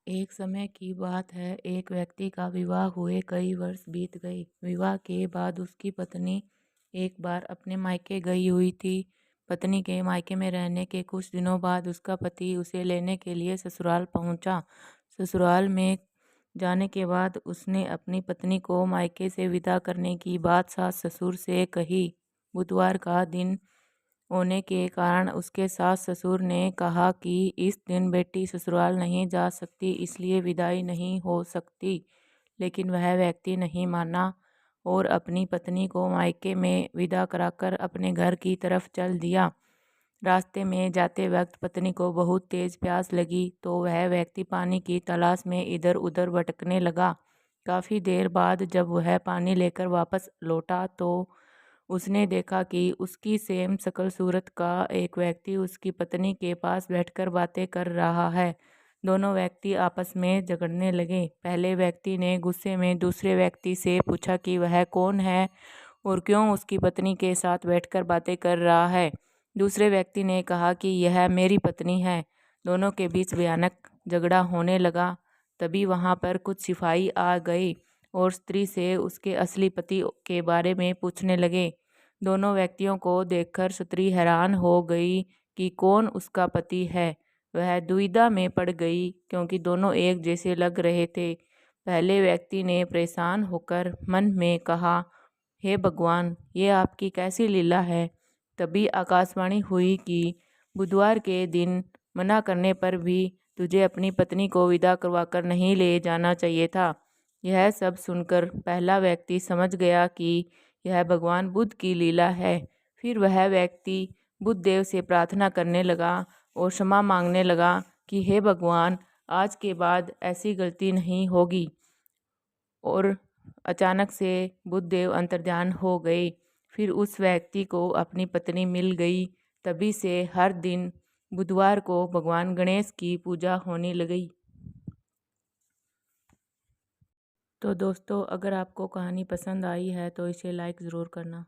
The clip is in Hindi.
एक समय की बात है, एक व्यक्ति का विवाह हुए कई वर्ष बीत गए। विवाह के बाद उसकी पत्नी एक बार अपने मायके गई हुई थी। पत्नी के मायके में रहने के कुछ दिनों बाद उसका पति उसे लेने के लिए ससुराल पहुंचा। ससुराल में जाने के बाद उसने अपनी पत्नी को मायके से विदा करने की बात सास ससुर से कही। बुधवार का दिन होने के कारण उसके सास ससुर ने कहा कि इस दिन बेटी ससुराल नहीं जा सकती, इसलिए विदाई नहीं हो सकती। लेकिन वह व्यक्ति नहीं माना और अपनी पत्नी को मायके में विदा कराकर अपने घर की तरफ चल दिया। रास्ते में जाते वक्त पत्नी को बहुत तेज प्यास लगी तो वह व्यक्ति पानी की तलाश में इधर उधर भटकने लगा। काफ़ी देर बाद जब वह पानी लेकर वापस लौटा तो उसने देखा कि उसकी सेम शकल सूरत का एक व्यक्ति उसकी पत्नी के पास बैठकर बातें कर रहा है। दोनों व्यक्ति आपस में झगड़ने लगे। पहले व्यक्ति ने गुस्से में दूसरे व्यक्ति से पूछा कि वह कौन है और क्यों उसकी पत्नी के साथ बैठकर बातें कर रहा है। दूसरे व्यक्ति ने कहा कि यह मेरी पत्नी है। दोनों के बीच भयानक झगड़ा होने लगा। तभी वहां पर कुछ सिपाही आ गए और स्त्री से उसके असली पति के बारे में पूछने लगे। दोनों व्यक्तियों को देखकर स्त्री हैरान हो गई कि कौन उसका पति है। वह दुविधा में पड़ गई क्योंकि दोनों एक जैसे लग रहे थे। पहले व्यक्ति ने परेशान होकर मन में कहा, हे भगवान, ये आपकी कैसी लीला है। तभी आकाशवाणी हुई कि बुधवार के दिन मना करने पर भी तुझे अपनी पत्नी को विदा करवाकर नहीं ले जाना चाहिए था। यह सब सुनकर पहला व्यक्ति समझ गया कि यह भगवान बुद्ध की लीला है। फिर वह व्यक्ति बुद्ध देव से प्रार्थना करने लगा और क्षमा मांगने लगा कि हे भगवान, आज के बाद ऐसी गलती नहीं होगी। और अचानक से बुद्ध देव अंतर्ध्यान हो गए। फिर उस व्यक्ति को अपनी पत्नी मिल गई। तभी से हर दिन बुधवार को भगवान गणेश की पूजा होने लगी। तो दोस्तों, अगर आपको कहानी पसंद आई है तो इसे लाइक ज़रूर करना।